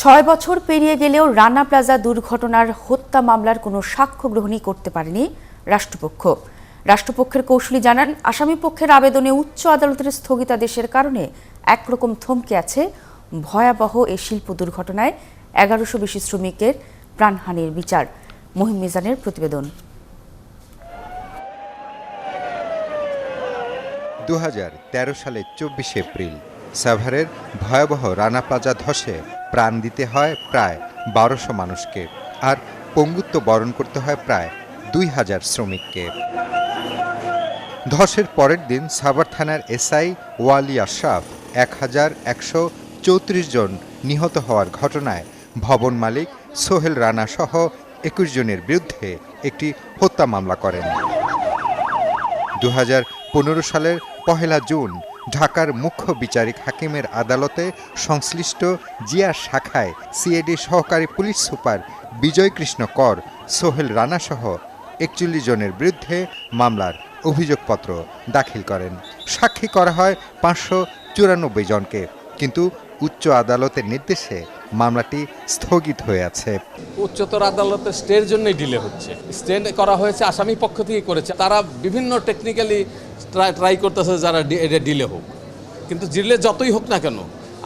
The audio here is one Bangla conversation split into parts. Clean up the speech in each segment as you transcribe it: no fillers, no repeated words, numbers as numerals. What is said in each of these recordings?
৬ বছর পেরিয়ে গেলেও রানা প্লাজা দুর্ঘটনার হত্যা মামলার কোনো সাক্ষ্য গ্রহণই করতে পারেনি রাষ্ট্রপক্ষ। রাষ্ট্রপক্ষের কৌঁসুলি জানান, আসামি পক্ষের আবেদনে উচ্চ আদালতের স্থগিতাদেশের কারণে একরকম থমকে আছে ভয়াবহ এই শিল্প দুর্ঘটনায় ১১০০ বেশি শ্রমিকের প্রাণহানির বিচার। মহিম মিজানের প্রতিবেদন। ২০১৩ সালের ২৪ এপ্রিল সাভারের ভয়াবহ রানা প্লাজা ধসে প্রাণ দিতে হয় প্রায় ১২০০ মানুষকে, আর পঙ্গুত্ব বরণ করতে হয় প্রায় ২০০০ শ্রমিককে। ধসের পরের দিন সাভার থানার এসআই ওয়ালি আশরাফ ১১৩৪ জন নিহত হওয়ার ঘটনায় ভবন মালিক সোহেল রানা সহ ২১ জনের বিরুদ্ধে একটি হত্যা মামলা করেন। ২০১৫ সালের ১ জুন ঢাকার মুখ্য বিচারিক হাকিমের আদালতে সংশ্লিষ্ট জিয়া শাখায় সিআইডি সহকারী পুলিশ সুপার বিজয় কৃষ্ণ কর সোহেল রানা সহ ৪১ জনের বিরুদ্ধে মামলার অভিযোগপত্র দাখিল করেন। সাক্ষী করা হয় ৫৯৪ জনকে, কিন্তু উচ্চ আদালতের নির্দেশে মামলাটি স্থগিত হয়ে আছে। উচ্চতর আদালতের স্টের জন্যই ডিলে হচ্ছে। স্টে করা হয়েছে আসামি পক্ষ থেকে করেছে, তারা বিভিন্ন টেকনিক্যালি ট্রাই করতেছে যারা এটা ডিলে হোক, কিন্তু ডিলে যতই হোক না কেন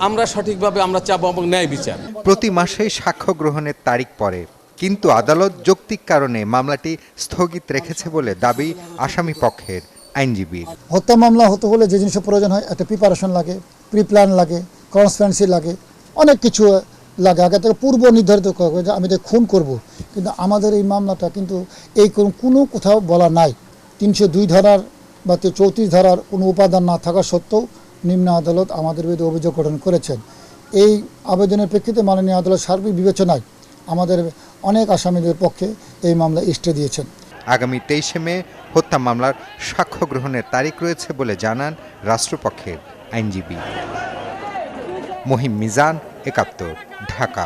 আমরা সঠিকভাবে আমরা চাবো এবং ন্যায় বিচার। প্রতি মাসেই সাক্ষ্য গ্রহণের তারিখ পড়ে, কিন্তু আদালত যৌক্তিক কারণে মামলাটি স্থগিত রেখেছে বলে দাবি আসামি পক্ষের আইনজীবীর। হত্যা মামলা হতে হলে যে জিনিসের প্রয়োজন হয়, একটা প্রিপারেশন লাগে, প্রি প্ল্যান লাগে, ট্রান্সপারেন্সি লাগে, অনেক কিছু লাগে। আগে থেকে পূর্ব নির্ধারিত করা যে আমি খুন করব, কিন্তু আমাদের এই মামলাটা কিন্তু এই কোনো কোথাও বলা নাই। ৩০২ ধারার বা ৩৪ ধারার কোনো উপাদান না থাকা সত্ত্বেও নিম্ন আদালত আমাদের বিরুদ্ধে অভিযোগ গঠন করেছেন। এই আবেদনের প্রেক্ষিতে মাননীয় আদালত সার্বিক বিবেচনায় আমাদের অনেক আসামিদের পক্ষে এই মামলা স্টে দিয়েছেন। আগামী ২৩ মে হত্যা মামলার সাক্ষ্য গ্রহণের তারিখ রয়েছে বলে জানান রাষ্ট্রপক্ষের আইনজীবী। মহিম মিজান, ৭১, ঢাকা।